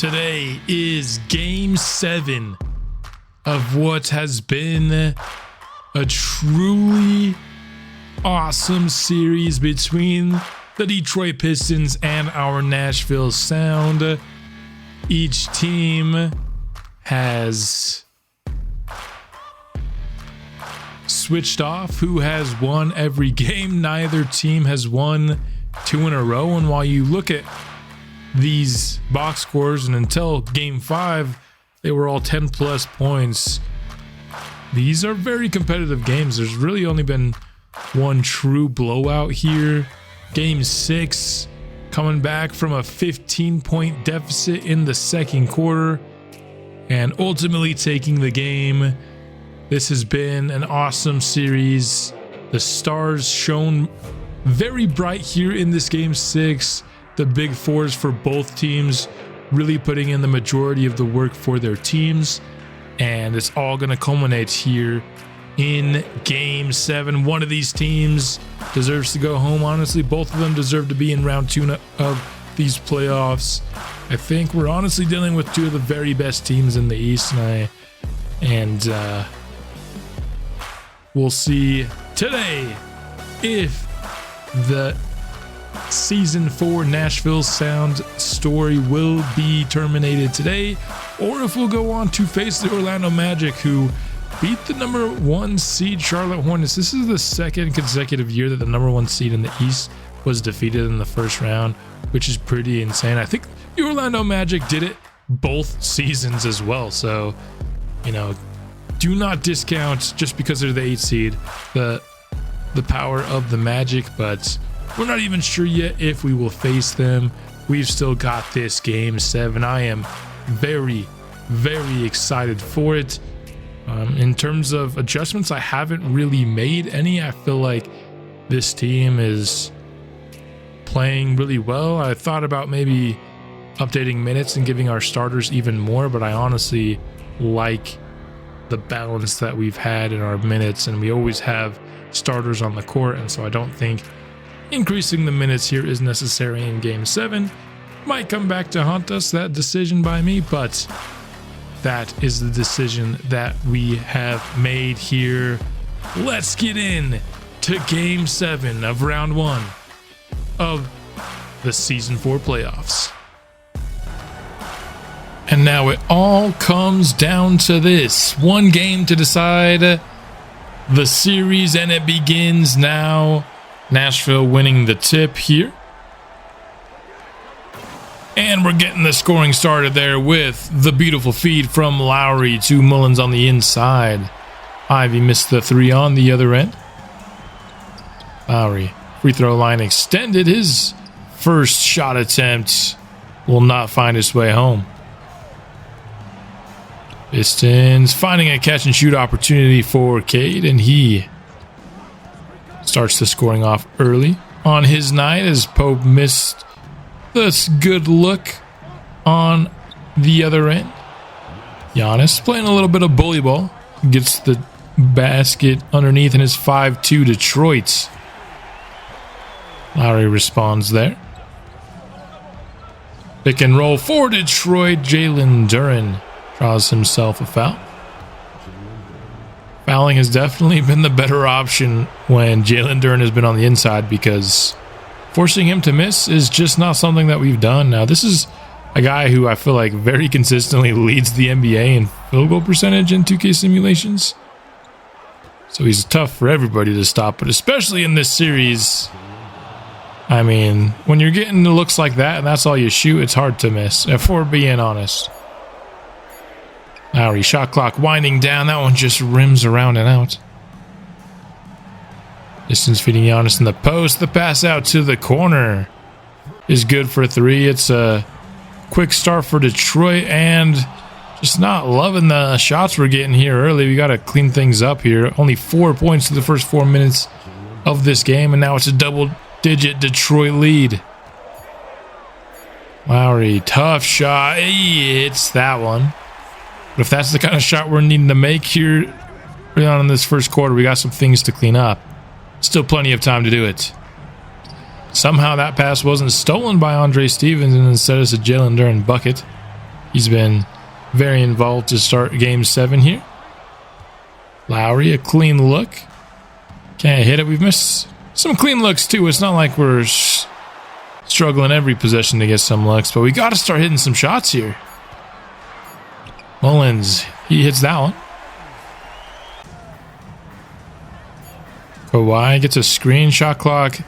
Today is Game 7 of what has been a truly awesome series between the Detroit Pistons and our Nashville Sound. Each team has switched off who has won every game. Neither team has won 2 in a row, and while you look at these box scores, and until game 5 they were all 10 plus points, these are very competitive games. There's really only been one true blowout here. Game 6 coming back from a 15-point deficit in the second quarter and ultimately taking the game. This has been an awesome series. The stars shone very bright here in this game 6. The big fours for both teams really putting in the majority of the work for their teams, and it's all going to culminate here in game 7. One of these teams deserves to go home. Honestly, both of them deserve to be in round 2 of these playoffs. I think we're honestly dealing with 2 of the very best teams in the East, and we'll see today if the Season 4 Nashville Sound story will be terminated today, or if we'll go on to face the Orlando Magic, who beat the number 1 seed Charlotte Hornets. This is the second consecutive year that the number 1 seed in the East was defeated in the first round, which is pretty insane. I think the Orlando Magic did it both seasons as well, so do not discount, just because they're the 8th seed, the power of the Magic, but we're not even sure yet if we will face them. We've still got this game 7. I am very, very excited for it. In terms of adjustments, I haven't really made any. I feel like this team is playing really well. I thought about maybe updating minutes and giving our starters even more, but I honestly like the balance that we've had in our minutes, and we always have starters on the court, and so I don't think increasing the minutes here is necessary in game 7. Might come back to haunt us, that decision by me, but that is the decision that we have made here. Let's get in to game 7 of round 1 of the Season 4 playoffs. And now it all comes down to this. One game to decide the series, and it begins now. Nashville winning the tip here. And we're getting the scoring started there with the beautiful feed from Lowry to Mullins on the inside. Ivy missed the 3 on the other end. Lowry, free throw line extended. His first shot attempt will not find his way home. Pistons finding a catch and shoot opportunity for Cade, and he starts the scoring off early on his night as Pope missed this good look on the other end. Giannis playing a little bit of bully ball, gets the basket underneath in his 5-2 Detroit. Lowry responds there. Pick and roll for Detroit. Jalen Duren draws himself a foul. Fouling has definitely been the better option when Jalen Duren has been on the inside, because forcing him to miss is just not something that we've done. Now, this is a guy who I feel like very consistently leads the NBA in field goal percentage in 2K simulations. So he's tough for everybody to stop, but especially in this series, I mean, when you're getting the looks like that and that's all you shoot, it's hard to miss, if we're being honest. Lowry, shot clock winding down. That one just rims around and out. Distance feeding Giannis in the post. The pass out to the corner is good for 3. It's a quick start for Detroit, and just not loving the shots we're getting here early. We got to clean things up here. Only 4 points to the first 4 minutes of this game, and now it's a double-digit Detroit lead. Lowry, tough shot. He hits that one. But if that's the kind of shot we're needing to make here early on in this first quarter, we got some things to clean up. Still plenty of time to do it. Somehow that pass wasn't stolen by Andre Stevens, and instead it's a Jalen Duren bucket. He's been very involved to start game 7 here. Lowry, a clean look. Can't hit it. We've missed some clean looks too. It's not like we're struggling every possession to get some looks, but we got to start hitting some shots here. Mullins, he hits that one. Kawhi gets a screen. Shot clock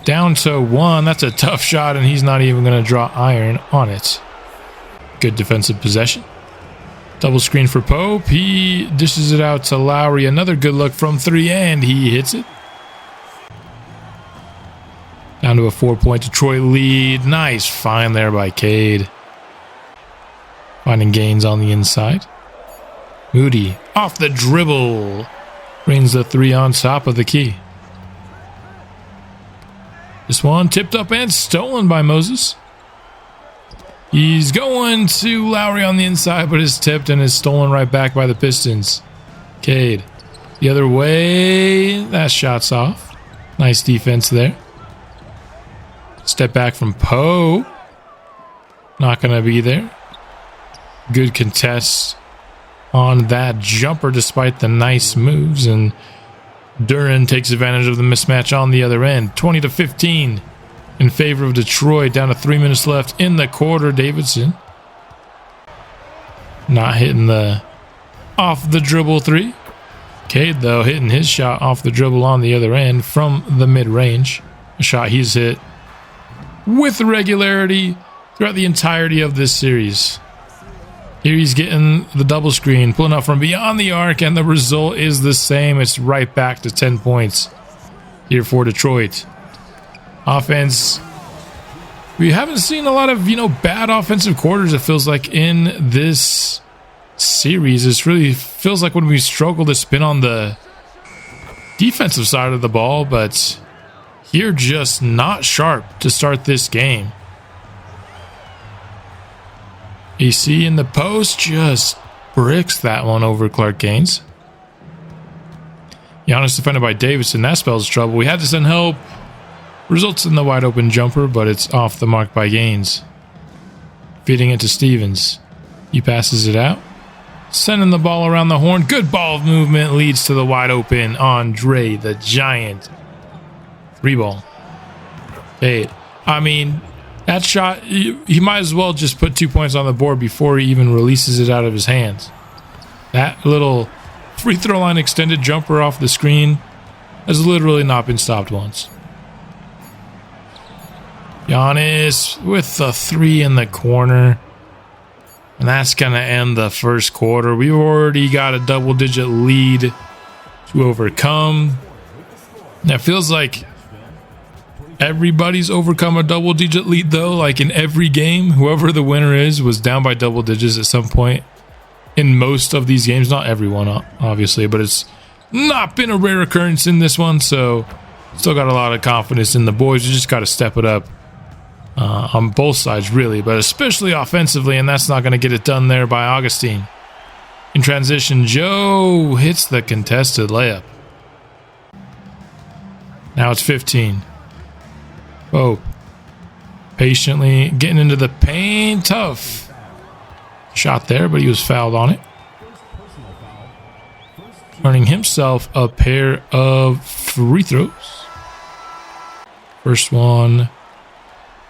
down to 1. That's a tough shot, and he's not even going to draw iron on it. Good defensive possession. Double screen for Pope. He dishes it out to Lowry. Another good look from 3, and he hits it. Down to a 4-point Detroit lead. Nice find there by Cade. Finding gains on the inside. Moody off the dribble. Brings the 3 on top of the key. This one tipped up and stolen by Moses. He's going to Lowry on the inside, but is tipped and is stolen right back by the Pistons. Cade, the other way. That shot's off. Nice defense there. Step back from Poe. Not going to be there. Good contest on that jumper despite the nice moves. And Duran takes advantage of the mismatch on the other end. 20-15. In favor of Detroit, down to 3 minutes left in the quarter. Davidson not hitting the off the dribble 3. Cade, though, hitting his shot off the dribble on the other end from the mid-range. A shot he's hit with regularity throughout the entirety of this series. Here he's getting the double screen, pulling up from beyond the arc, and the result is the same. It's right back to 10 points here for Detroit. Offense, we haven't seen a lot of, bad offensive quarters, it feels like, in this series. It really feels like when we struggle to spin on the defensive side of the ball, but here just not sharp to start this game. AC in the post just bricks that one over Clark Gaines. Giannis defended by Davidson. That spells trouble. We had to send help. Results in the wide open jumper, but it's off the mark by Gaines. Feeding it to Stevens. He passes it out. Sending the ball around the horn. Good ball movement leads to the wide open Andre the Giant. 3-ball. Cade. I mean, that shot, he might as well just put 2 points on the board before he even releases it out of his hands. That little free throw line extended jumper off the screen has literally not been stopped once. Giannis with the 3 in the corner. And that's going to end the first quarter. We've already got a double-digit lead to overcome. And it feels like everybody's overcome a double-digit lead, though. Like in every game, whoever the winner is was down by double digits at some point in most of these games. Not everyone, obviously, but it's not been a rare occurrence in this one. So still got a lot of confidence in the boys. You just got to step it up. On both sides, really, but especially offensively, and that's not going to get it done there by Augustine. In transition, Joe hits the contested layup. Now it's 15. Oh, patiently getting into the paint. Tough shot there, but he was fouled on it. Earning himself a pair of free throws. First one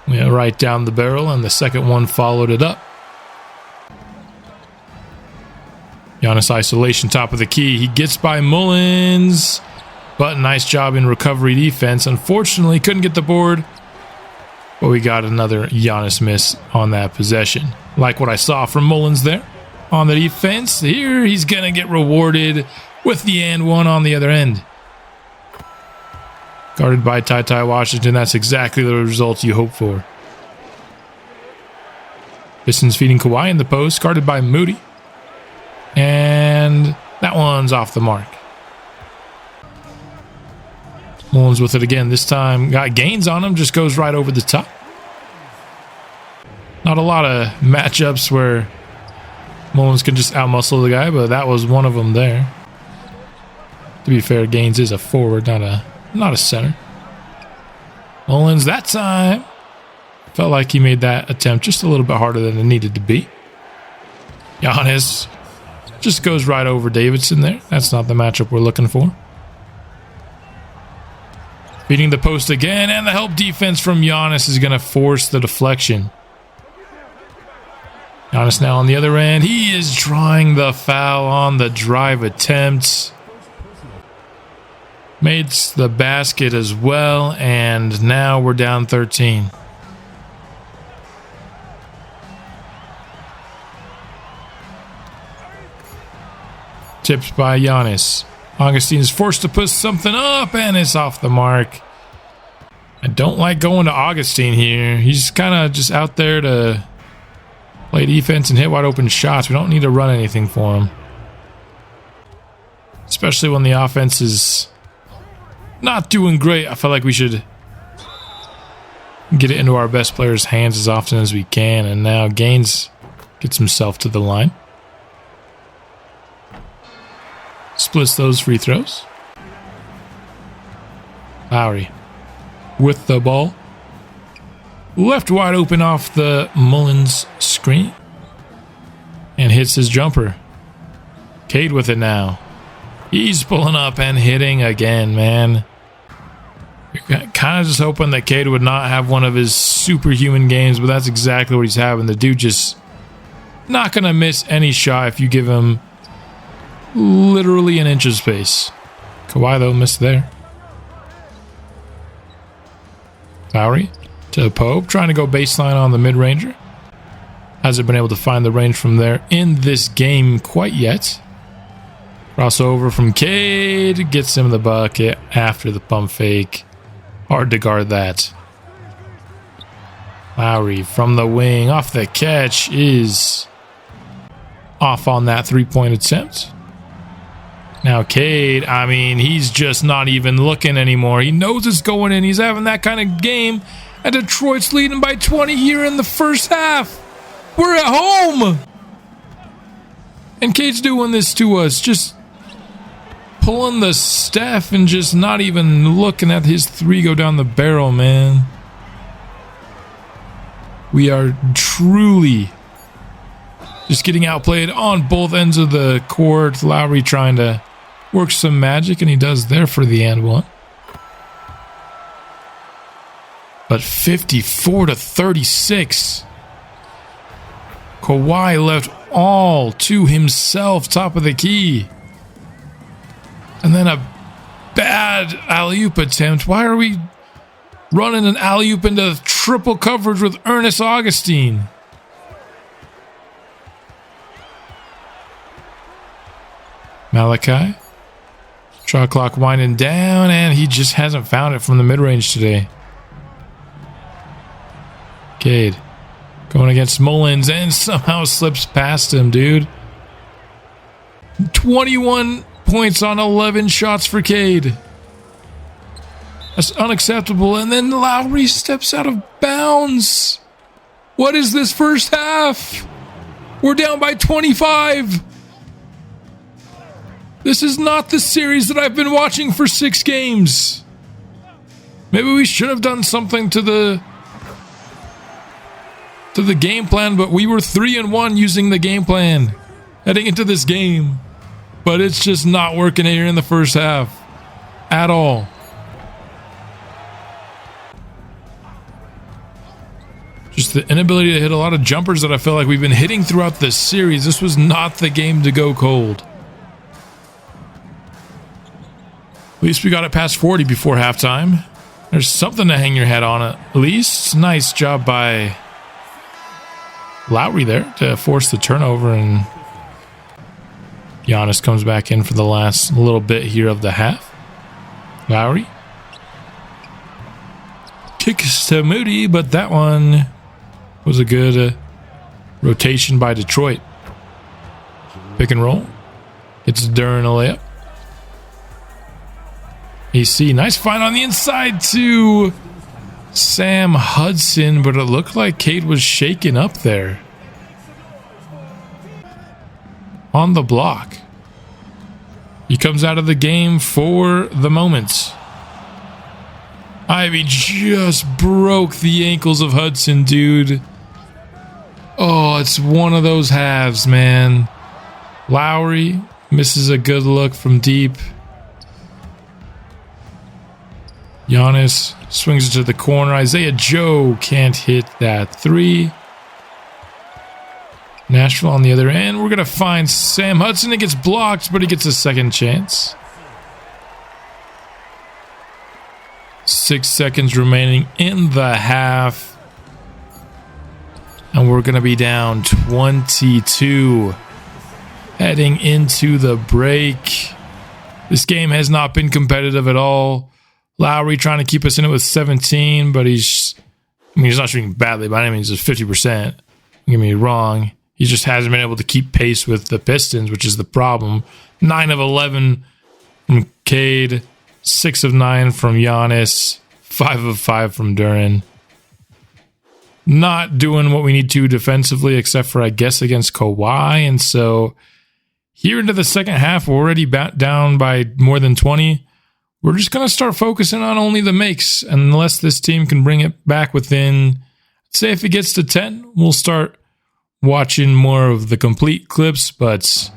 right down the barrel, and the second one followed it up. Giannis isolation, top of the key. He gets by Mullins, but nice job in recovery defense. Unfortunately, couldn't get the board, but we got another Giannis miss on that possession. Like what I saw from Mullins there on the defense. Here, he's going to get rewarded with the and one on the other end. Guarded by Ty Washington. That's exactly the result you hope for. Pistons feeding Kawhi in the post. Guarded by Moody. And that one's off the mark. Mullins with it again. This time got gains on him. Just goes right over the top. Not a lot of matchups where Mullins can just outmuscle the guy, but that was one of them there. To be fair, Gaines is a forward, not a center. Mullins that time felt like he made that attempt just a little bit harder than it needed to be. Giannis just goes right over Davidson there. That's not the matchup we're looking for. Beating the post again, and the help defense from Giannis is going to force the deflection. Giannis now on the other end. He is drawing the foul on the drive attempt. Made the basket as well, and now we're down 13. Tipped by Giannis. Augustine is forced to put something up, and it's off the mark. I don't like going to Augustine here. He's kind of just out there to play defense and hit wide open shots. We don't need to run anything for him. Especially when the offense is not doing great. I feel like we should get it into our best players' hands as often as we can. And now Gaines gets himself to the line. Splits those free throws. Lowry with the ball. Left wide open off the Mullins screen. And hits his jumper. Cade with it now. He's pulling up and hitting again, man. You're kind of just hoping that Cade would not have one of his superhuman games, but that's exactly what he's having. The dude just not going to miss any shot if you give him literally an inch of space. Kawhi, though, missed there. Lowry to Pope, trying to go baseline on the mid-ranger. Hasn't been able to find the range from there in this game quite yet. Crossover from Cade, gets him the bucket after the pump fake. Hard to guard that. Lowry from the wing, off the catch, is off on that three-point attempt. Now Cade, I mean, he's just not even looking anymore. He knows it's going in. He's having that kind of game. And Detroit's leading by 20 here in the first half. We're at home. And Cade's doing this to us. Just pulling the Steph and just not even looking at his three go down the barrel, man. We are truly just getting outplayed on both ends of the court. Lowry trying to work some magic, and he does there for the and one. But 54-36. Kawhi left all to himself, top of the key. And then a bad alley-oop attempt. Why are we running an alley-oop into triple coverage with Ernest Augustine? Malachi. Shot clock winding down, and he just hasn't found it from the mid-range today. Cade going against Mullins and somehow slips past him, dude. 21 points on 11 shots for Cade. That's unacceptable. And then Lowry steps out of bounds. What is this first half? We're down by 25. This is not the series that I've been watching for 6 games. Maybe we should have done something to the game plan, but we were 3-1 using the game plan heading into this game. But it's just not working here in the first half at all. Just the inability to hit a lot of jumpers that I feel like we've been hitting throughout this series. This was not the game to go cold. At least we got it past 40 before halftime. There's something to hang your head on at least. Nice job by Lowry there to force the turnover, and Giannis comes back in for the last little bit here of the half. Lowry kicks to Moody, but that one was a good rotation by Detroit. Pick and roll. It's Duren a layup. AC, nice find on the inside to Sam Hudson, but it looked like Cade was shaken up there on the block. He comes out of the game for the moment. Ivy just broke the ankles of Hudson, dude. Oh, it's one of those halves, man. Lowry misses a good look from deep. Giannis swings it to the corner. Isaiah Joe can't hit that three. Nashville on the other end. We're going to find Sam Hudson. It gets blocked, but he gets a second chance. 6 seconds remaining in the half. And we're going to be down 22 heading into the break. This game has not been competitive at all. Lowry trying to keep us in it with 17, but he's not shooting badly by any means. It's 50%. Don't get me wrong. He just hasn't been able to keep pace with the Pistons, which is the problem. 9 of 11 from Cade, 6 of 9 from Giannis, 5 of 5 from Duren. Not doing what we need to defensively, except for, I guess, against Kawhi. And so here into the second half, we're already down by more than 20. We're just going to start focusing on only the makes. Unless this team can bring it back within, say if it gets to 10, we'll start watching more of the complete clips. But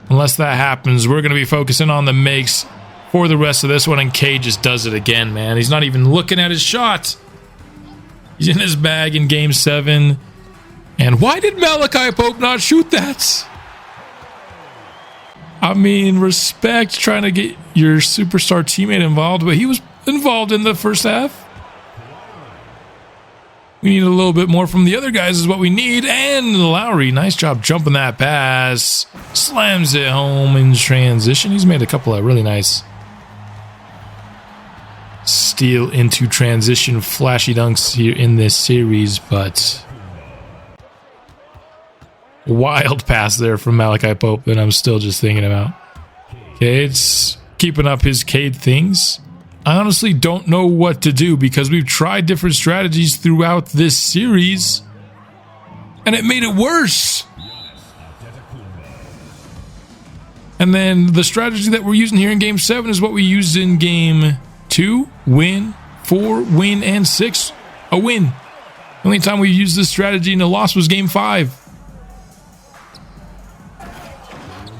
unless that happens, we're going to be focusing on the makes for the rest of this one. And K just does it again, man. He's not even looking at his shot. He's in his bag in Game 7. And why did Malachi Pope not shoot that? I mean, respect trying to get your superstar teammate involved, but he was involved in the first half. We need a little bit more from the other guys is what we need. And Lowry, nice job jumping that pass. Slams it home in transition. He's made a couple of really nice steal into transition flashy dunks here in this series, but wild pass there from Malachi Pope that I'm still just thinking about. Cade's keeping up his Cade things. I honestly don't know what to do because we've tried different strategies throughout this series and it made it worse. And then the strategy that we're using here in Game 7 is what we used in Game 2, win, 4, win, and 6, a win. The only time we used this strategy in a loss was Game 5.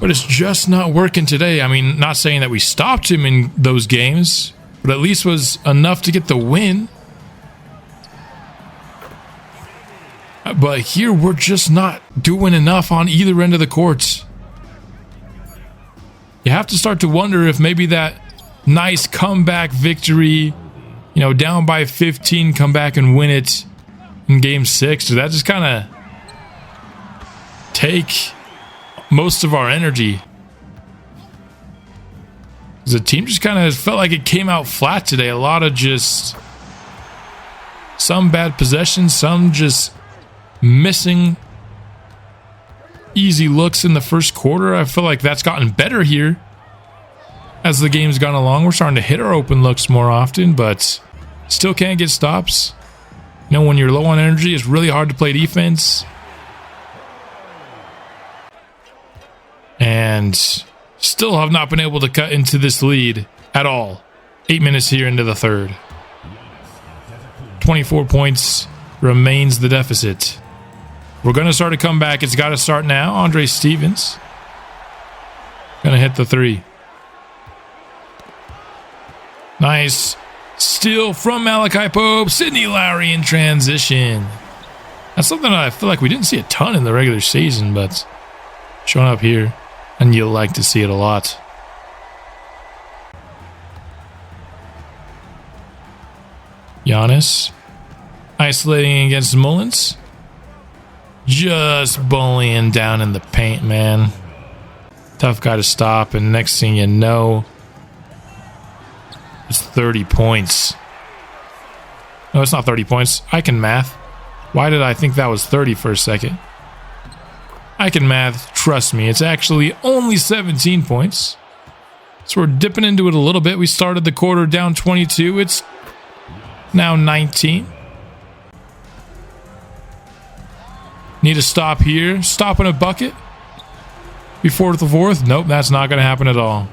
But it's just not working today. I mean, not saying that we stopped him in those games, but at least was enough to get the win. But here, we're just not doing enough on either end of the court. You have to start to wonder if maybe that nice comeback victory, down by 15, come back and win it in Game 6. Did that just kind of take most of our energy? The team just kind of felt like it came out flat today. A lot of just some bad possessions, some just missing easy looks in the first quarter. I feel like that's gotten better here as the game's gone along. We're starting to hit our open looks more often, but still can't get stops. When you're low on energy, it's really hard to play defense. And still have not been able to cut into this lead at all. 8 minutes here into the third. 24 points remains the deficit. We're going to start a comeback. It's got to start now. Andre Stevens going to hit the three. Nice steal from Malachi Pope. Sidney Lowry in transition. That's something I feel like we didn't see a ton in the regular season, but showing up here, and you'll like to see it a lot. Giannis isolating against Mullins. Just bullying down in the paint, man. Tough guy to stop, and next thing you know, it's 30 points. No, it's not 30 points. I can math. Why did I think that was 30 for a second? I can math. Trust me. It's actually only 17 points. So we're dipping into it a little bit. We started the quarter down 22. It's now 19. Need a stop here. Stop in a bucket before the fourth. Nope, that's not going to happen at all.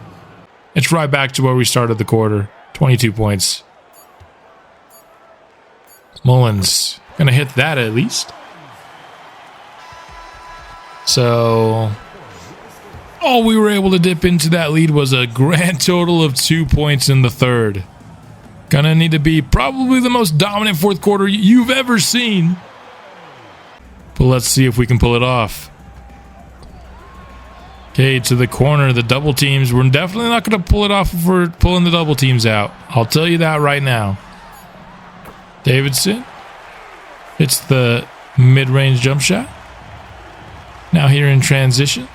It's right back to where we started the quarter. 22 points. Mullins Gonna hit that at least. So all we were able to dip into that lead was a grand total of 2 points in the third. Gonna need to be probably the most dominant fourth quarter you've ever seen. But let's see if we can pull it off. Okay, to the corner, the double teams. We're definitely not going to pull it off if we're pulling the double teams out. I'll tell you that right now. Davidson hits the mid-range jump shot. Now here in transition.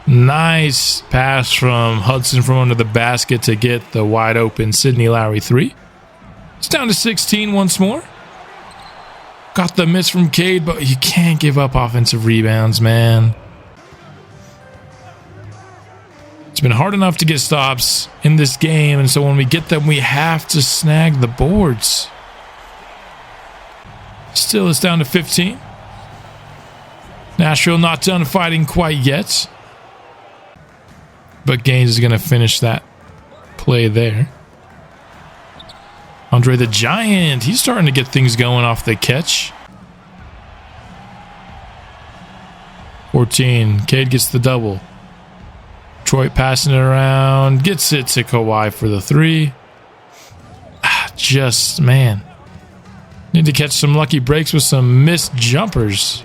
Nice pass from Hudson from under the basket to get the wide open Sidney Lowry 3. It's down to 16 once more. Got the miss from Cade, but you can't give up offensive rebounds, man. It's been hard enough to get stops in this game, and so when we get them, we have to snag the boards. Still, it's down to 15. Nashville not done fighting quite yet. But Gaines is going to finish that play there. Andre the Giant, he's starting to get things going off the catch. 14, Cade gets the double. Detroit passing it around, gets it to Kawhi for the 3. Just, man. Need to catch some lucky breaks with some missed jumpers.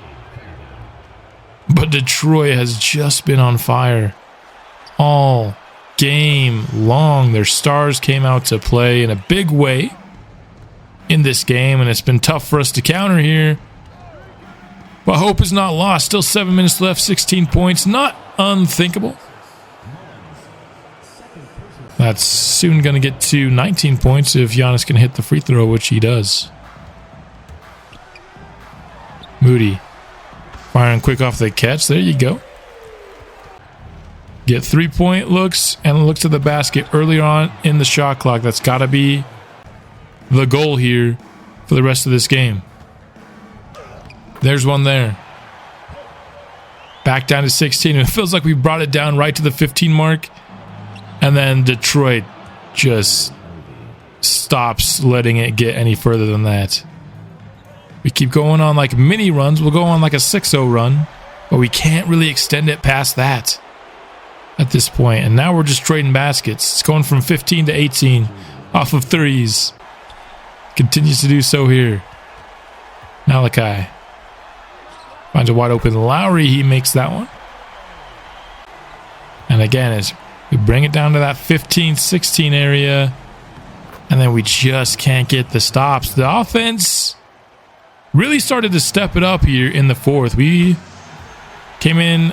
But Detroit has just been on fire all game long. Their stars came out to play in a big way in this game, and it's been tough for us to counter here. But hope is not lost. Still 7 minutes left, 16 points. Not unthinkable. That's soon going to get to 19 points if Giannis can hit the free throw, which he does. Moody firing quick off the catch. There you go. Get 3-point looks and look to the basket earlier on in the shot clock. That's got to be the goal here for the rest of this game. There's one there. Back down to 16. It feels like we brought it down right to the 15 mark. And then Detroit just stops letting it get any further than that. We keep going on like mini runs. We'll go on like a 6-0 run. But we can't really extend it past that at this point. And now we're just trading baskets. It's going from 15 to 18 off of threes. Continues to do so here. Malachi finds a wide open Lowry. He makes that one. And again, as we bring it down to that 15-16 area, and then we just can't get the stops. The offense really started to step it up here in the fourth. We came in,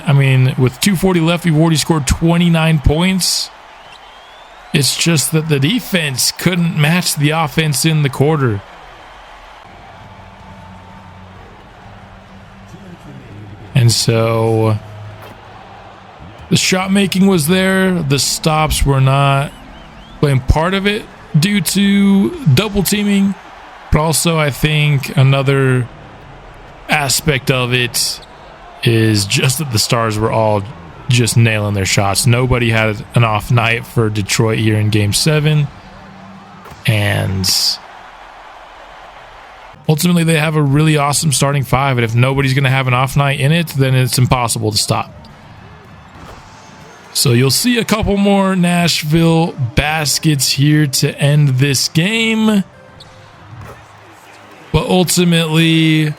with 2:40 left, we've already scored 29 points. It's just that the defense couldn't match the offense in the quarter. And so the shot making was there. The stops were not playing part of it due to double teaming. But also I think another aspect of it is just that the stars were all just nailing their shots. Nobody had an off night for Detroit here in Game 7. And ultimately, they have a really awesome starting 5. And if nobody's going to have an off night in it, then it's impossible to stop. So you'll see a couple more Nashville baskets here to end this game. But ultimately,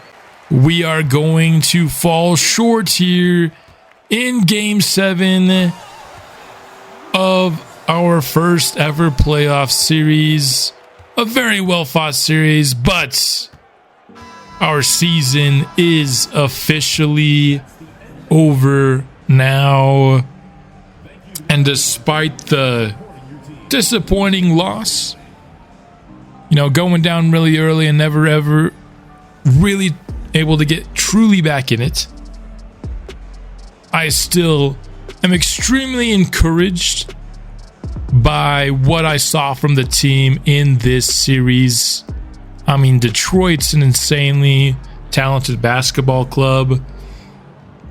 we are going to fall short here in Game 7 of our first ever playoff series. A very well-fought series, but our season is officially over now. And despite the disappointing loss, going down really early and never ever really able to get truly back in it, I still am extremely encouraged by what I saw from the team in this series. Detroit's an insanely talented basketball club,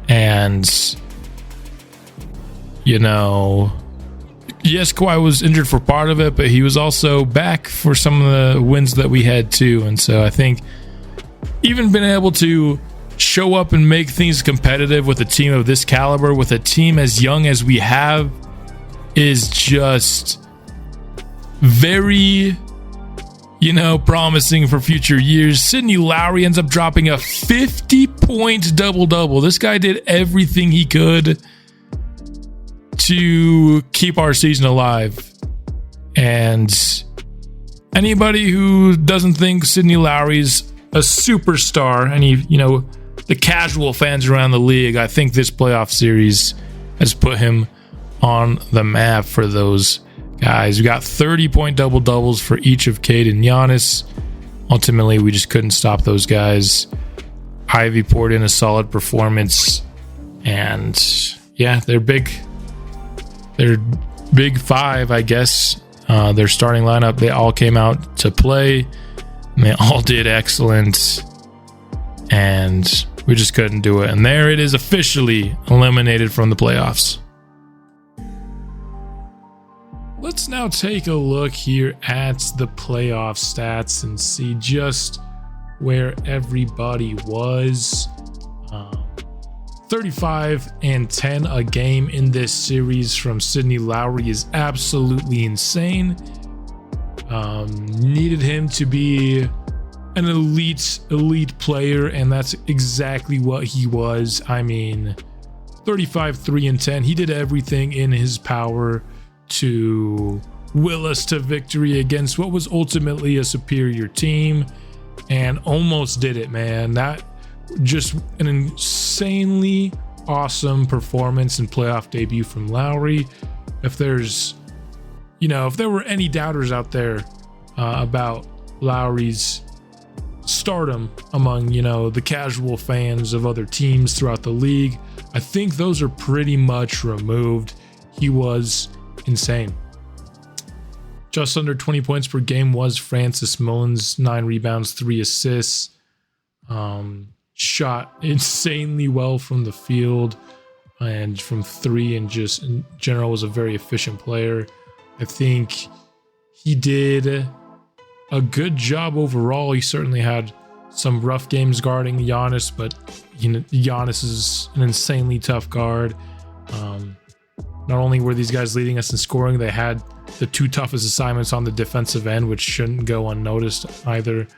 and yes, Kawhi was injured for part of it, but he was also back for some of the wins that we had too. And so I think even being able to show up and make things competitive with a team of this caliber, with a team as young as we have, is just very, promising for future years. Sidney Lowry ends up dropping a 50-point double-double. This guy did everything he could to keep our season alive. And anybody who doesn't think Sidney Lowry's a superstar, the casual fans around the league, I think this playoff series has put him on the map for those guys. We got 30-point double-doubles for each of Cade and Giannis. Ultimately, we just couldn't stop those guys. Ivy poured in a solid performance. And yeah, they're big five, I guess. Their starting lineup, they all came out to play. And they all did excellent. And we just couldn't do it. And there it is, officially eliminated from the playoffs. Let's now take a look here at the playoff stats and see just where everybody was. 35-10 a game in this series from Sidney Lowry is absolutely insane. Needed him to be an elite player, and that's exactly what he was. 35, 3, and 10. He did everything in his power to will us to victory against what was ultimately a superior team, and almost did it, man. That just an insanely awesome performance and playoff debut from Lowry. If there were any doubters out there about Lowry's stardom among the casual fans of other teams throughout the league, I think those are pretty much removed. He was insane. Just under 20 points per game was Francis Mullins, 9 rebounds, 3 assists. Shot insanely well from the field and from 3, and just in general was a very efficient player. I think he did a good job overall. He certainly had some rough games guarding Giannis, but Giannis is an insanely tough guard. Not only were these guys leading us in scoring, they had the 2 toughest assignments on the defensive end, which shouldn't go unnoticed either.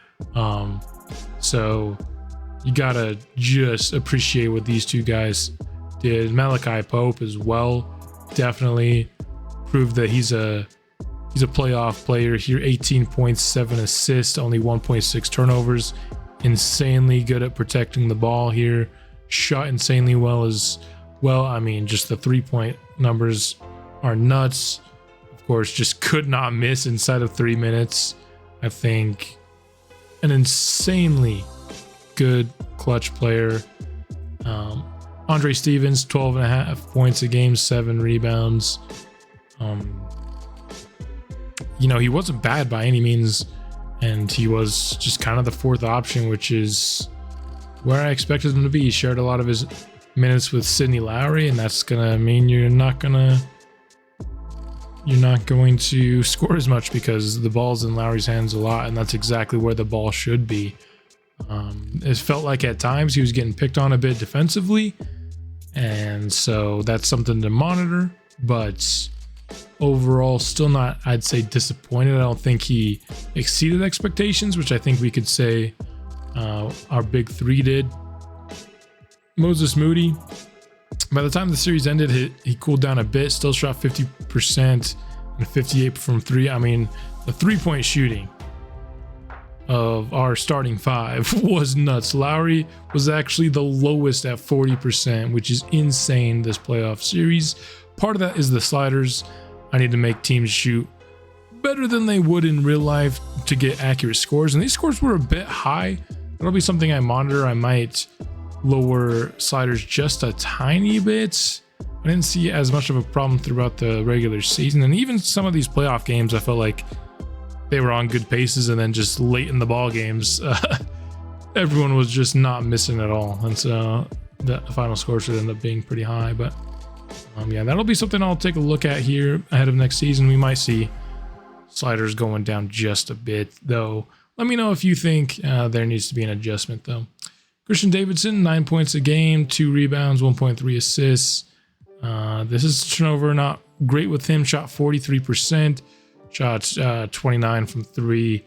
So you gotta just appreciate what these 2 guys did. Malachi Pope as well definitely proved that he's a playoff player here. 18 points, 7 assists, only 1.6 turnovers. Insanely good at protecting the ball here. Shot insanely well as well. Just the 3-point numbers are nuts. Of course, just could not miss inside of 3 minutes. I think an insanely good clutch player. Andre Stevens, 12.5 points a game, 7 rebounds. He wasn't bad by any means, and he was just kind of the 4th option, which is where I expected him to be. He shared a lot of his minutes with Sidney Lowry, and that's gonna mean you're not going to score as much because the ball's in Lowry's hands a lot, and that's exactly where the ball should be. It felt like at times he was getting picked on a bit defensively, and so that's something to monitor, but overall still not, I'd say, disappointed. I don't think he exceeded expectations, which I think we could say our big 3 did. Moses Moody, by the time the series ended, he cooled down a bit, still shot 50% and 58 from 3. The 3-point shooting of our starting 5 was nuts. Lowry was actually the lowest at 40%, which is insane this playoff series. Part of that is the sliders. I need to make teams shoot better than they would in real life to get accurate scores, and these scores were a bit high. That'll be something I monitor. I might lower sliders just a tiny bit. I didn't see as much of a problem throughout the regular season, and even some of these playoff games I felt like they were on good paces, and then just late in the ball games everyone was just not missing at all, and so the final score should end up being pretty high. But Yeah, that'll be something I'll take a look at here ahead of next season. We might see sliders going down just a bit, though. Let me know if you think there needs to be an adjustment, though. Christian Davidson, 9 points a game, 2 rebounds, 1.3 assists. This is turnover, not great with him. Shot 43%, shots 29 from 3.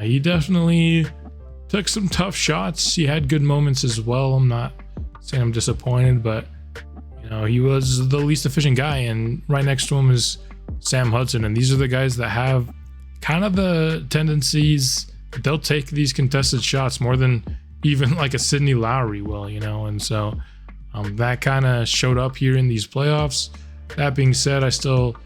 He definitely took some tough shots. He had good moments as well. I'm not saying I'm disappointed, but he was the least efficient guy, and right next to him is Sam Hudson, and these are the guys that have kind of the tendencies. They'll take these contested shots more than even like a Sidney Lowry will, and so that kind of showed up here in these playoffs. That being said, I still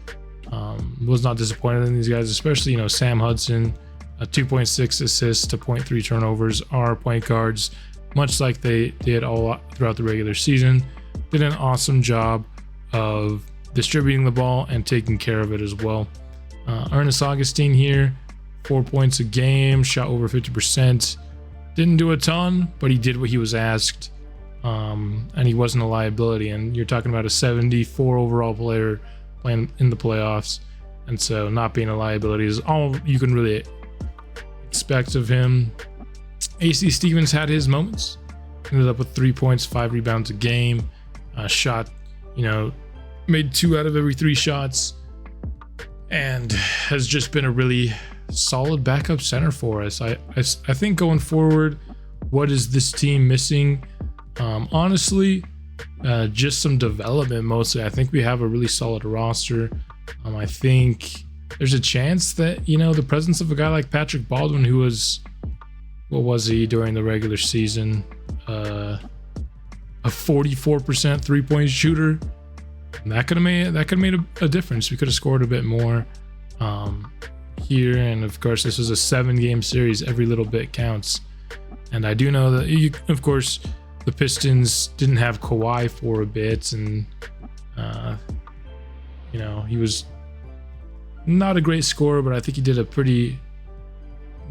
was not disappointed in these guys, especially Sam Hudson, 2.6 assists to 0.3 turnovers. Are point guards, much like they did all throughout the regular season. Did an awesome job of distributing the ball and taking care of it as well. Ernest Augustine here, 4 points a game, shot over 50%. Didn't do a ton, but he did what he was asked, and he wasn't a liability. And you're talking about a 74 overall player playing in the playoffs, and so not being a liability is all you can really expect of him. AC Stevens had his moments. Ended up with 3 points, 5 rebounds a game. Shot, made 2 out of every 3 shots, and has just been a really solid backup center for us. I think going forward, what is this team missing? Honestly, just some development mostly. I think we have a really solid roster. I think there's a chance that the presence of a guy like Patrick Baldwin, who was, what was he during the regular season? A 44% 3-point shooter. And that could have made a difference. We could have scored a bit more here, and of course this was a 7-game series. Every little bit counts, and I do know that of course the Pistons didn't have Kawhi for a bit, and he was not a great scorer, but I think he did a pretty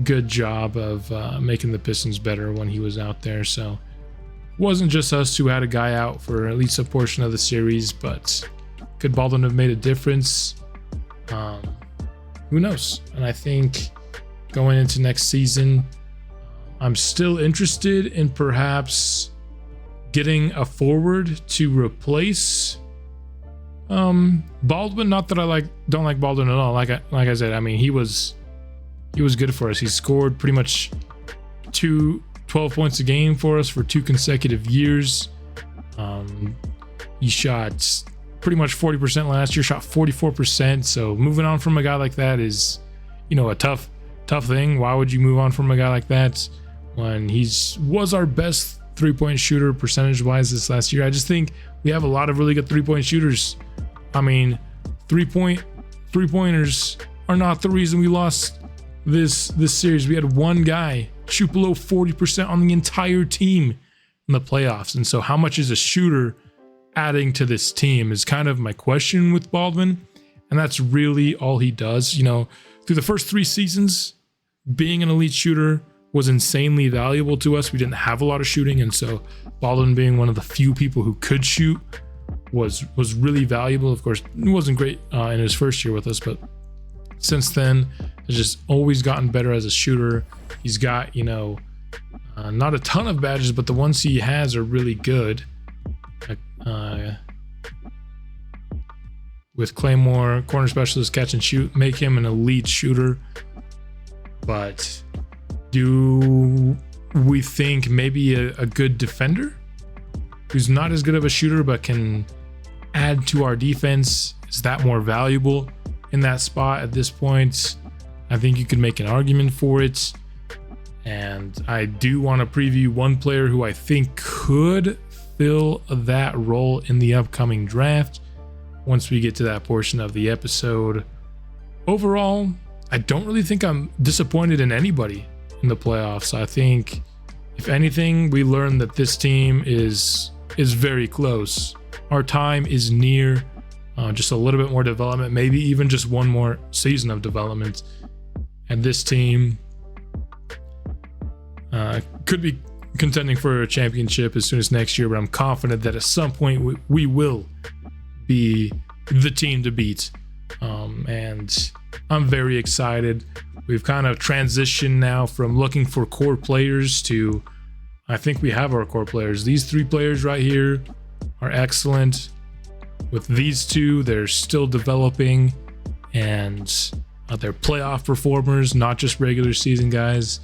good job of making the Pistons better when he was out there. So it wasn't just us who had a guy out for at least a portion of the series, but could Baldwin have made a difference? Who knows? And I think going into next season, I'm still interested in perhaps getting a forward to replace Baldwin. Not that I don't like Baldwin at all. Like I said, I mean, he was good for us. He scored pretty much 12 points a game for us for 2 consecutive years. He shot pretty much 40% last year, shot 44%. So moving on from a guy like that is, a tough thing. Why would you move on from a guy like that when was our best 3-point shooter percentage-wise this last year? I just think we have a lot of really good 3-point shooters. I mean, three-pointers are not the reason we lost this series. We had one guy shoot below 40% on the entire team in the playoffs. And so how much is a shooter adding to this team is kind of my question with Baldwin. And that's really all he does. Through the first 3 seasons, being an elite shooter was insanely valuable to us. We didn't have a lot of shooting, and so Baldwin being one of the few people who could shoot was really valuable. Of course, it wasn't great in his first year with us, but since then has just always gotten better as a shooter. He's got not a ton of badges, but the ones he has are really good. With Claymore, corner specialist, catch and shoot, make him an elite shooter. But do we think maybe a good defender who's not as good of a shooter but can add to our defense, is that more valuable in that spot at this point? I think you could make an argument for it. And I do want to preview one player who I think could fill that role in the upcoming draft once we get to that portion of the episode. Overall, I don't really think I'm disappointed in anybody in the playoffs. I think, if anything, we learned that this team is very close. Our time is near. Just a little bit more development, maybe even just one more season of development, and this team could be contending for a championship as soon as next year. But I'm confident that at some point we will be the team to beat. And I'm very excited. We've kind of transitioned now from looking for core players to, I think we have our core players. These 3 players right here are excellent. With these 2, they're still developing, and they're playoff performers, not just regular season guys.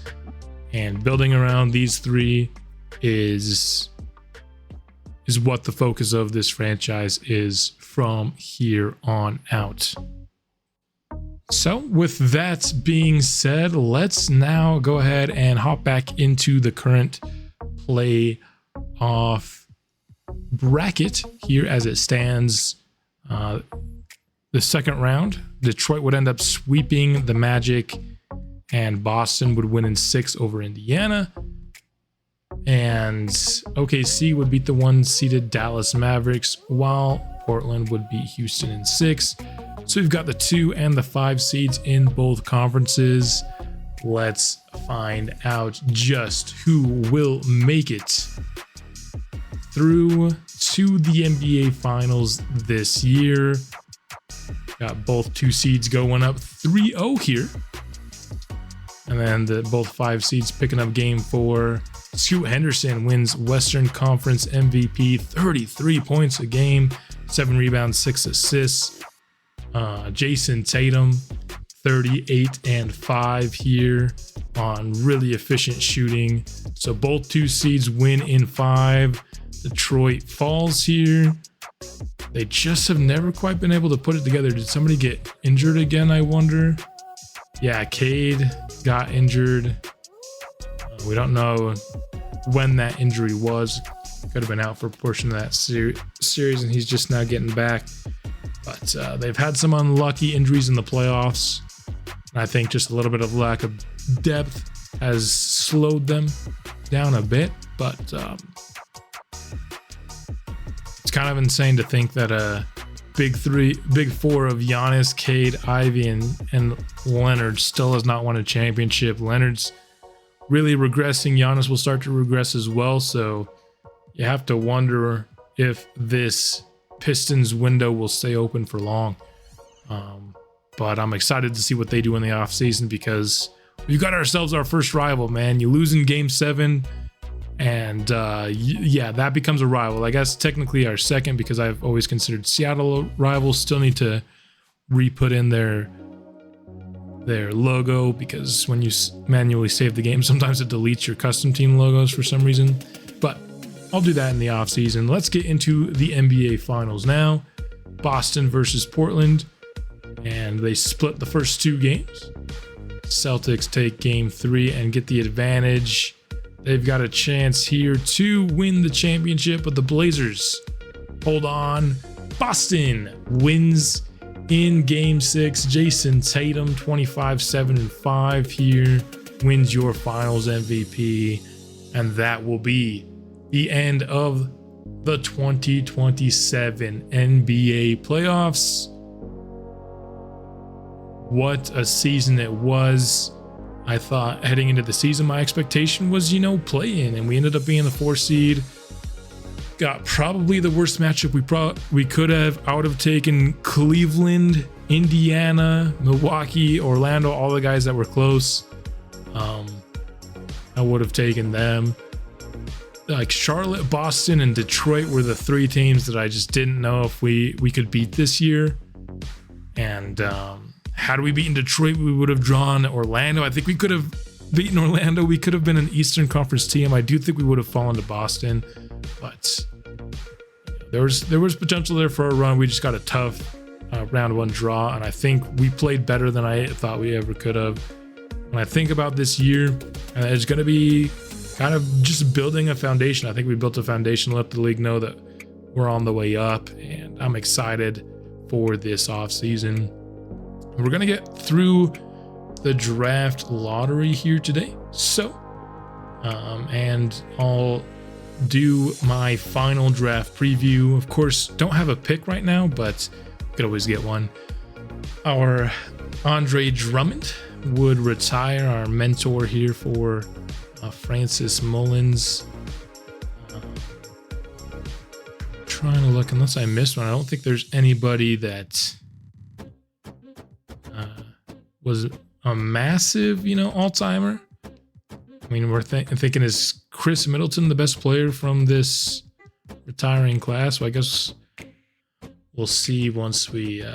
And building around these 3 is what the focus of this franchise is from here on out. So with that being said, let's now go ahead and hop back into the current playoff bracket here as it stands. The second round, Detroit would end up sweeping the Magic, and Boston would win in 6 over Indiana. And OKC would beat the 1-seeded Dallas Mavericks, while Portland would beat Houston in 6. So we've got the 2 and the 5 seeds in both conferences. Let's find out just who will make it through to the NBA Finals this year. Got both 2 seeds going up 3-0 here. And then both 5 seeds picking up game 4. Scoot Henderson wins Western Conference MVP, 33 points a game, 7 rebounds, 6 assists. Jason Tatum, 38 and 5 here on really efficient shooting. So both 2 seeds win in 5. Detroit falls here. They just have never quite been able to put it together. Did somebody get injured again, I wonder? Yeah, Cade got injured. We don't know when that injury was. Could have been out for a portion of that series, and he's just now getting back. But they've had some unlucky injuries in the playoffs. And I think just a little bit of lack of depth has slowed them down a bit. But it's kind of insane to think that a big 4 of Giannis, Cade, Ivy, and Leonard still has not won a championship. Leonard's really regressing. Giannis will start to regress as well. So you have to wonder if this Pistons window will stay open for long. But I'm excited to see what they do in the offseason, because we've got ourselves our first rival, man. You lose in game 7, and yeah, that becomes a rival. I guess technically our second, because I've always considered Seattle a rival. Still need to re-put in their logo, because when you manually save the game, sometimes it deletes your custom team logos for some reason. But I'll do that in the offseason. Let's get into the NBA Finals now. Boston versus Portland, and they split the first 2 games. Celtics take game 3 and get the advantage. They've got a chance here to win the championship, but the Blazers hold on. Boston wins in game 6. Jason Tatum, 25, 7, and 5 here, wins your Finals MVP, and that will be the end of the 2027 NBA playoffs. What a season it was. I thought heading into the season, my expectation was, play in, and we ended up being the 4 seed. Got probably the worst matchup we could have. I would have taken Cleveland, Indiana, Milwaukee, Orlando, all the guys that were close. I would have taken them. Like Charlotte, Boston, and Detroit were the 3 teams that I just didn't know if we could beat this year. And had we beaten Detroit, we would have drawn Orlando. I think we could have beaten Orlando. We could have been an Eastern Conference team. I do think we would have fallen to Boston, but there was potential there for a run. We just got a tough round 1 draw, and I think we played better than I thought we ever could have. When I think about this year, it's going to be kind of just building a foundation. I think we built a foundation, let the league know that we're on the way up, and I'm excited for this offseason. We're going to get through the draft lottery here today. So, and I'll do my final draft preview. Of course, don't have a pick right now, but could always get one. Our Andre Drummond would retire, our mentor here for Francis Mullins. trying to look, unless I missed one. I don't think there's anybody that was a massive, all-timer. I mean, we're thinking, is Chris Middleton the best player from this retiring class? Well, I guess we'll see once we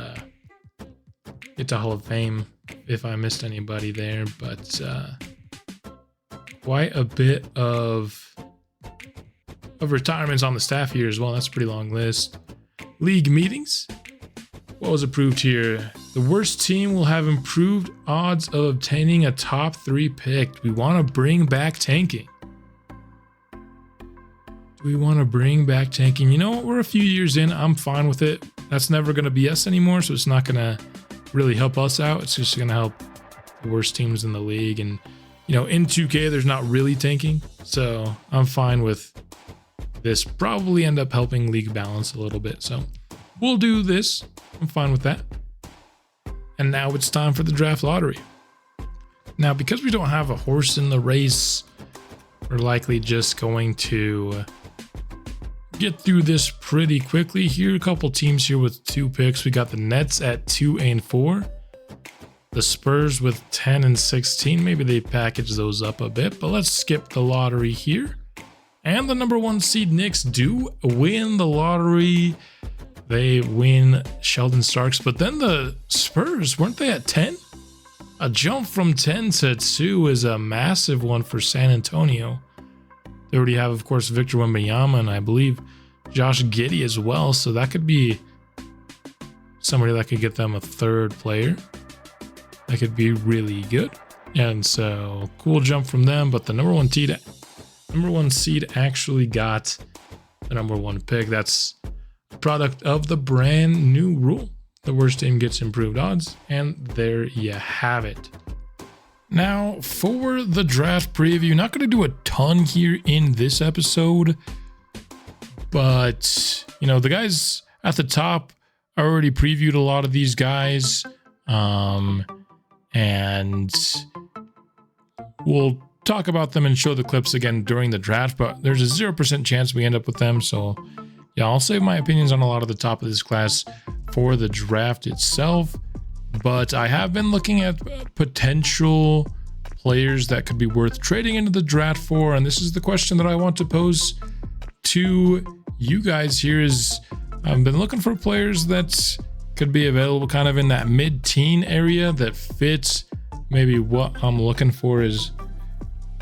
get to Hall of Fame if I missed anybody there. But quite a bit of retirements on the staff here as well. That's a pretty long list. League meetings. What was approved here? The worst team will have improved odds of obtaining a top 3 pick. We want to bring back tanking. Do we want to bring back tanking? You know what? We're a few years in. I'm fine with it. That's never going to be us anymore, so it's not going to really help us out. It's just going to help the worst teams in the league. And, in 2K, there's not really tanking. So I'm fine with this. Probably end up helping league balance a little bit. So we'll do this. I'm fine with that. And now it's time for the draft lottery. Now, because we don't have a horse in the race, we're likely just going to get through this pretty quickly. Here, a couple teams here with 2 picks. We got the Nets at 2 and 4. The Spurs with 10 and 16. Maybe they package those up a bit, but let's skip the lottery here. And the number 1 seed Knicks do win the lottery. They win Sheldon Starks, but then the Spurs, weren't they at 10? A jump from 10 to 2 is a massive one for San Antonio. They already have, of course, Victor Wembanyama and I believe Josh Giddey as well, so that could be somebody that could get them a 3rd player. That could be really good. And so, cool jump from them, but the number 1 seed actually got the number 1 pick. That's product of the brand new rule. The worst team gets improved odds, and there you have it. Now for the draft preview, not going to do a ton here in this episode, but the guys at the top, I already previewed a lot of these guys, and we'll talk about them and show the clips again during the draft, but there's a 0% chance we end up with them, so yeah, I'll save my opinions on a lot of the top of this class for the draft itself, but I have been looking at potential players that could be worth trading into the draft for, and this is the question that I want to pose to you guys here is, I've been looking for players that could be available kind of in that mid-teen area that fits maybe what I'm looking for is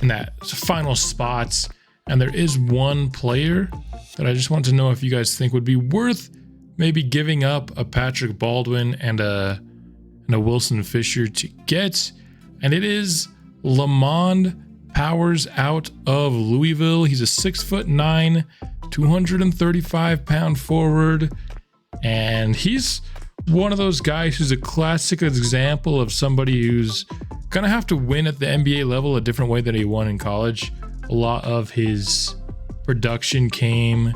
in that final spots, and there is one player that I just want to know if you guys think would be worth maybe giving up a Patrick Baldwin and a Wilson Fisher to get. And it is Lamond Powers out of Louisville. He's a 6'9", 235-pound forward. And he's one of those guys who's a classic example of somebody who's going to have to win at the NBA level a different way than he won in college. A lot of his production came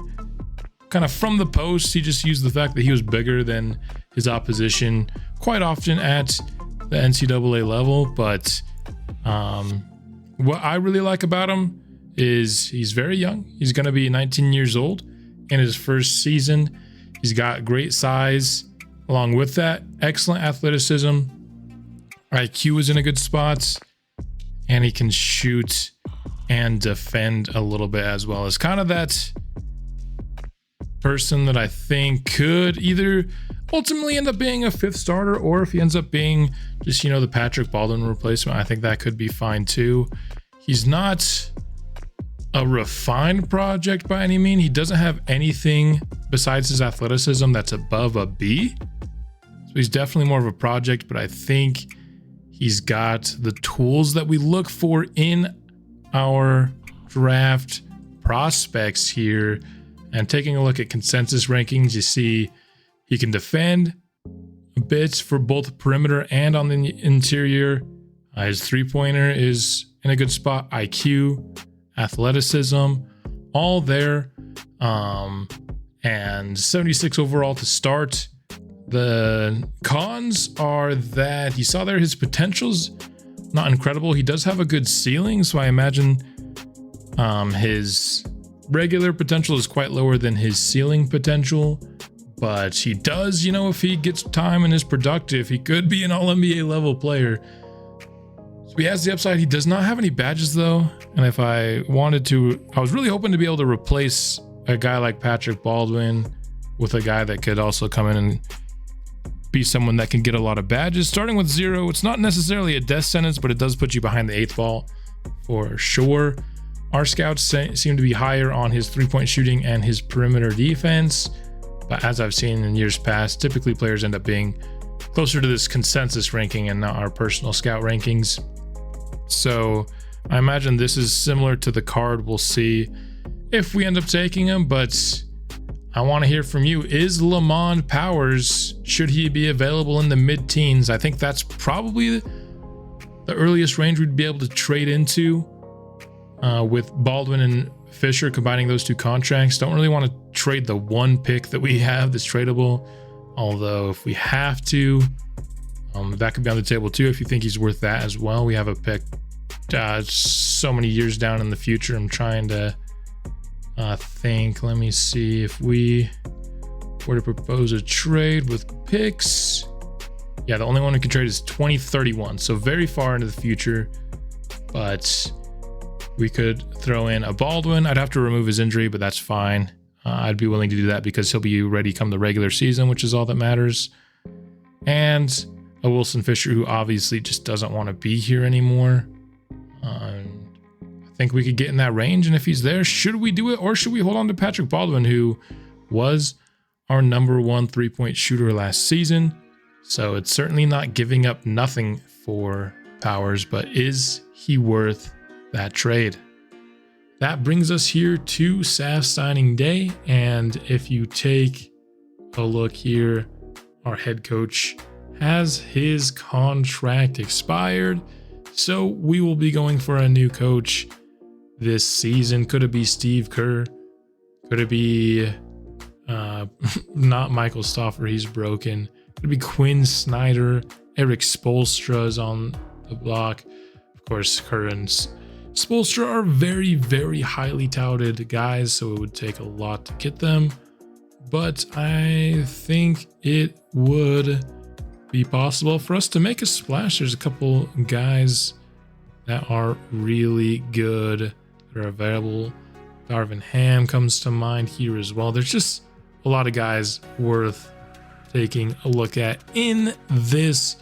kind of from the post. He just used the fact that he was bigger than his opposition quite often at the NCAA level. But what I really like about him is he's very young. He's going to be 19 years old in his first season. He's got great size. Along with that, excellent athleticism. IQ is in a good spot. And he can shoot and defend a little bit as well. As kind of that person that I think could either ultimately end up being a 5th starter, or if he ends up being just, the Patrick Baldwin replacement, I think that could be fine too. He's not a refined project by any means. He doesn't have anything besides his athleticism that's above a B. So he's definitely more of a project, but I think he's got the tools that we look for in our draft prospects here. And taking a look at consensus rankings, you see he can defend a bit for both perimeter and on the interior. His 3-pointer is in a good spot. IQ, athleticism, all there. And 76 overall to start. The cons are that you saw there his potential's not incredible. He does have a good ceiling, so I imagine his regular potential is quite lower than his ceiling potential, but he does, if he gets time and is productive, he could be an all-NBA level player. So he has the upside. He does not have any badges though, and if I wanted to, I was really hoping to be able to replace a guy like Patrick Baldwin with a guy that could also come in and be someone that can get a lot of badges. Starting with 0, it's not necessarily a death sentence, but it does put you behind the 8th ball for sure. Our scouts seem to be higher on his 3-point shooting and his perimeter defense, but as I've seen in years past, typically players end up being closer to this consensus ranking and not our personal scout rankings. So I imagine this is similar to the card we'll see if we end up taking him, but I want to hear from you. Is Lamond Powers, should he be available in the mid-teens? I think that's probably the earliest range we'd be able to trade into with Baldwin and Fisher, combining those 2 contracts. Don't really want to trade the 1 pick that we have that's tradable, although if we have to, that could be on the table too if you think he's worth that as well. We have a pick so many years down in the future. I'm trying to think. Let me see if we were to propose a trade with picks. Yeah, the only one we can trade is 2031, so very far into the future, but we could throw in a Baldwin. I'd have to remove his injury, but that's fine. I'd be willing to do that because he'll be ready come the regular season, which is all that matters. And a Wilson Fisher, who obviously just doesn't want to be here anymore. I think we could get in that range, and if he's there, should we do it, or should we hold on to Patrick Baldwin, who was our number 1 3-point shooter last season? So it's certainly not giving up nothing for Powers, but is he worth that trade? That brings us here to SAF signing day, and if you take a look here, our head coach has his contract expired, so we will be going for a new coach this season. Could it be Steve Kerr? Could it be not Michael Stauffer? He's broken. Could it be Quinn Snyder? Eric Spoelstra's on the block. Of course, Kerr and Spoelstra are very, very highly touted guys, so it would take a lot to get them. But I think it would be possible for us to make a splash. There's a couple guys that are really good that are available. Darvin Ham comes to mind here as well. There's just a lot of guys worth taking a look at in this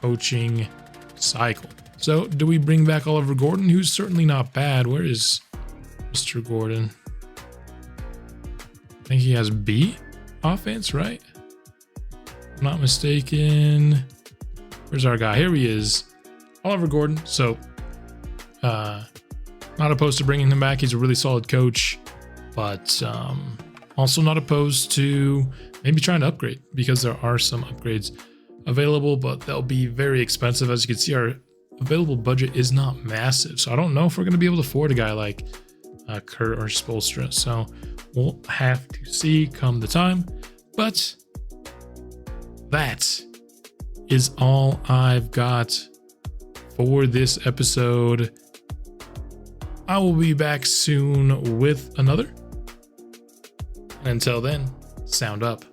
coaching cycle. So do we bring back Oliver Gordon, who's certainly not bad? Where is Mr. Gordon? I think he has B offense, right? If I'm not mistaken. Where's our guy? Here he is, Oliver Gordon. So not opposed to bringing him back. He's a really solid coach, but also not opposed to maybe trying to upgrade, because there are some upgrades available, but they'll be very expensive. As you can see, our available budget is not massive, so I don't know if we're going to be able to afford a guy like Kerr or Spoelstra. So we'll have to see come the time. But that is all I've got for this episode. I will be back soon with another. And until then, sound up.